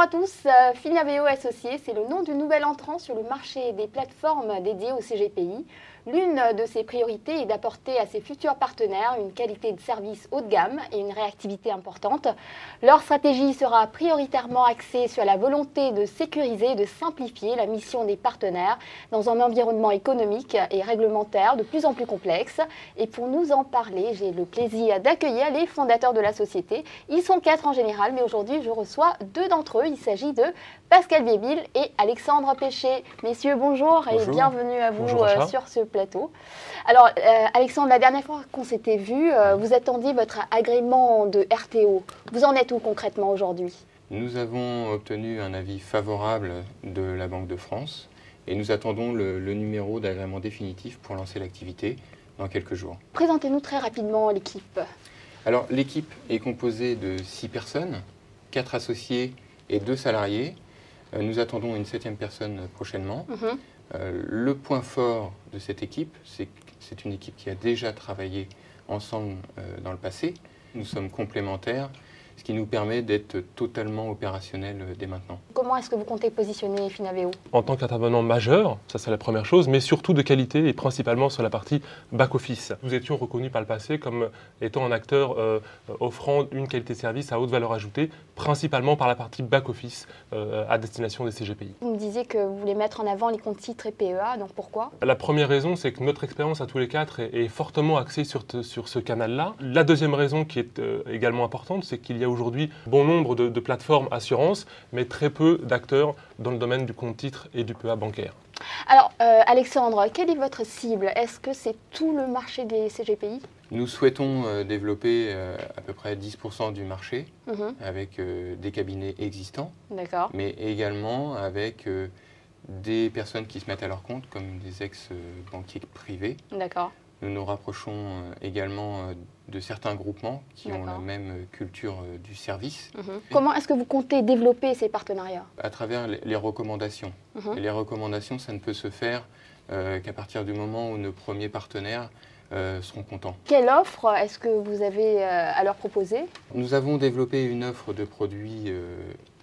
Bonjour à tous, Finaveo Associés, c'est le nom du nouvel entrant sur le marché des plateformes dédiées au CGPI. L'une de ses priorités est d'apporter à ses futurs partenaires une qualité de service haut de gamme et une réactivité importante. Leur stratégie sera prioritairement axée sur la volonté de sécuriser et de simplifier la mission des partenaires dans un environnement économique et réglementaire de plus en plus complexe. Et pour nous en parler, j'ai le plaisir d'accueillir les fondateurs de la société. Ils sont 4 en général, mais aujourd'hui je reçois 2 d'entre eux. Il s'agit de Pascal Biéville et Alexandre Péché. Messieurs, bonjour et bienvenue à vous sur ce plateau. Alors, Alexandre, la dernière fois qu'on s'était vu, vous attendiez votre agrément de RTO. Vous en êtes où concrètement aujourd'hui? Nous avons obtenu un avis favorable de la Banque de France et nous attendons le numéro d'agrément définitif pour lancer l'activité dans quelques jours. Présentez-nous très rapidement l'équipe. Alors, l'équipe est composée de 6 personnes, 4 associés et 2 salariés. Nous attendons une 7e personne prochainement. Le point fort de cette équipe, c'est que c'est une équipe qui a déjà travaillé ensemble dans le passé. Nous sommes complémentaires, ce qui nous permet d'être totalement opérationnels dès maintenant. Comment est-ce que vous comptez positionner Finaveo? En tant qu'intervenant majeur, ça c'est la première chose, mais surtout de qualité et principalement sur la partie back-office. Nous étions reconnus par le passé comme étant un acteur offrant une qualité de service à haute valeur ajoutée, principalement par la partie back-office à destination des CGPI. Vous me disiez que vous voulez mettre en avant les comptes titres et PEA, donc pourquoi? La première raison, c'est que notre expérience à tous les 4 est fortement axée sur ce canal-là. La deuxième raison qui est également importante, c'est qu'il y a aujourd'hui bon nombre de plateformes assurances, mais très peu d'acteurs dans le domaine du compte titre et du PEA bancaire. Alors, Alexandre, quelle est votre cible? Est-ce que c'est tout le marché des CGPI? Nous souhaitons développer à peu près 10% du marché avec des cabinets existants, mais également avec des personnes qui se mettent à leur compte comme des ex-banquiers privés. Nous nous rapprochons également de certains groupements qui ont la même culture du service. Comment est-ce que vous comptez développer ces partenariats? À travers les recommandations. Et les recommandations, ça ne peut se faire qu'à partir du moment où nos premiers partenaires seront contents. Quelle offre est-ce que vous avez à leur proposer? Nous avons développé une offre de produits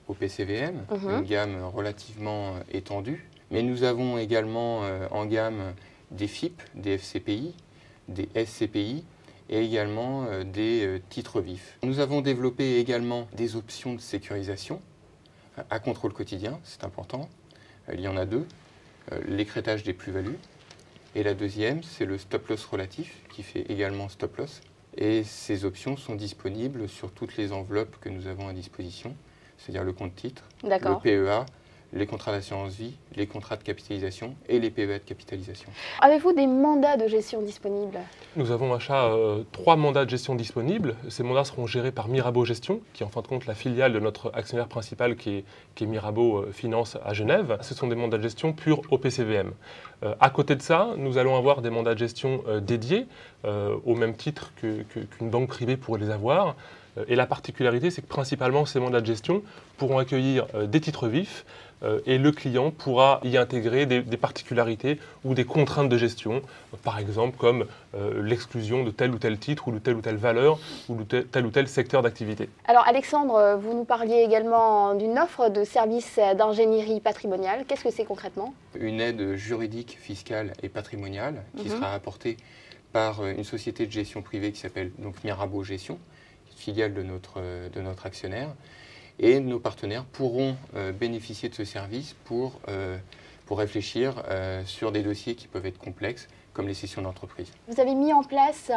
au PCVM, une gamme relativement étendue. Mais nous avons également en gamme des FIP, des FCPI, des SCPI et également des titres vifs. Nous avons développé également des options de sécurisation à contrôle quotidien, c'est important. Il y en a 2, l'écrêtage des plus-values et la deuxième, c'est le stop-loss relatif qui fait également stop-loss. Et ces options sont disponibles sur toutes les enveloppes que nous avons à disposition, c'est-à-dire le compte titre, le PEA, les contrats d'assurance vie, les contrats de capitalisation et les PEA de capitalisation. Avez-vous des mandats de gestion disponibles? Nous avons à achat 3 mandats de gestion disponibles. Ces mandats seront gérés par Mirabeau Gestion, qui est en fin de compte la filiale de notre actionnaire principal qui est Mirabeau Finance à Genève. Ce sont des mandats de gestion purs au PCVM. À côté de ça, nous allons avoir des mandats de gestion dédiés, au même titre qu'une banque privée pourrait les avoir. Et la particularité, c'est que principalement ces mandats de gestion pourront accueillir des titres vifs et le client pourra y intégrer des particularités ou des contraintes de gestion, par exemple comme l'exclusion de tel ou tel titre ou de telle ou telle valeur ou de tel ou tel secteur d'activité. Alors Alexandre, vous nous parliez également d'une offre de services d'ingénierie patrimoniale. Qu'est-ce que c'est concrètement? Une aide juridique, fiscale et patrimoniale qui sera apportée par une société de gestion privée qui s'appelle donc Mirabeau Gestion, filiale de notre actionnaire. Et nos partenaires pourront bénéficier de ce service pour réfléchir sur des dossiers qui peuvent être complexes, comme les cessions d'entreprise. Vous avez mis en place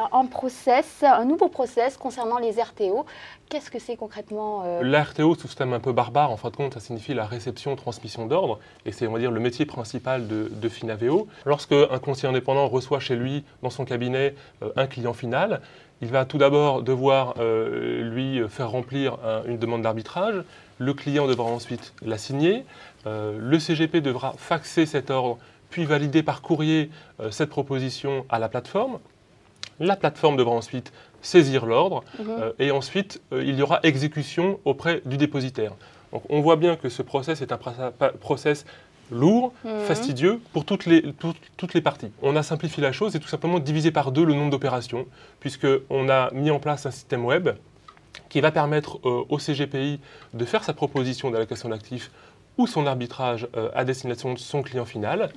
un nouveau process concernant les RTO. Qu'est-ce que c'est concrètement La RTO, c'est un système un peu barbare. En fin de compte, ça signifie la réception-transmission d'ordre. Et c'est, on va dire, le métier principal de Finaveo. Lorsque un conseiller indépendant reçoit chez lui, dans son cabinet, un client final, il va tout d'abord devoir lui faire remplir une demande d'arbitrage. Le client devra ensuite la signer. Le CGP devra faxer cet ordre, puis valider par courrier cette proposition à la plateforme. La plateforme devra ensuite saisir l'ordre et ensuite il y aura exécution auprès du dépositaire. Donc on voit bien que ce process est un process lourd, fastidieux pour toutes les parties. On a simplifié la chose et tout simplement divisé par 2 le nombre d'opérations, puisqu'on a mis en place un système web qui va permettre au CGPI de faire sa proposition d'allocation d'actifs ou son arbitrage à destination de son client final.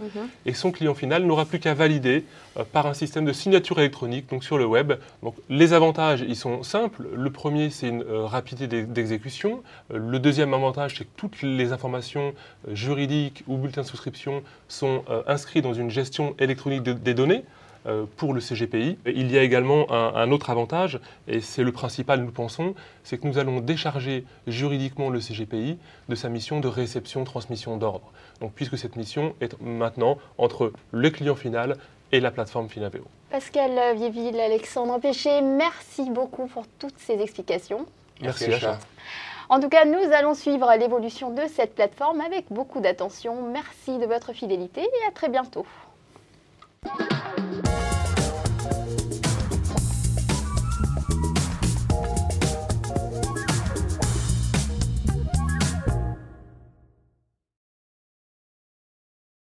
Et son client final n'aura plus qu'à valider par un système de signature électronique, donc sur le web. Donc, les avantages, ils sont simples. Le premier, c'est une rapidité d'exécution. Le deuxième avantage, c'est que toutes les informations juridiques ou bulletins de souscription sont inscrits dans une gestion électronique des données. Pour le CGPI. Il y a également un autre avantage, et c'est le principal, nous pensons, c'est que nous allons décharger juridiquement le CGPI de sa mission de réception-transmission d'ordre. Donc, puisque cette mission est maintenant entre le client final et la plateforme Finaveo. Pascal Viéville, Alexandre Péché, merci beaucoup pour toutes ces explications. Merci Acha. En tout cas, nous allons suivre l'évolution de cette plateforme avec beaucoup d'attention. Merci de votre fidélité et à très bientôt.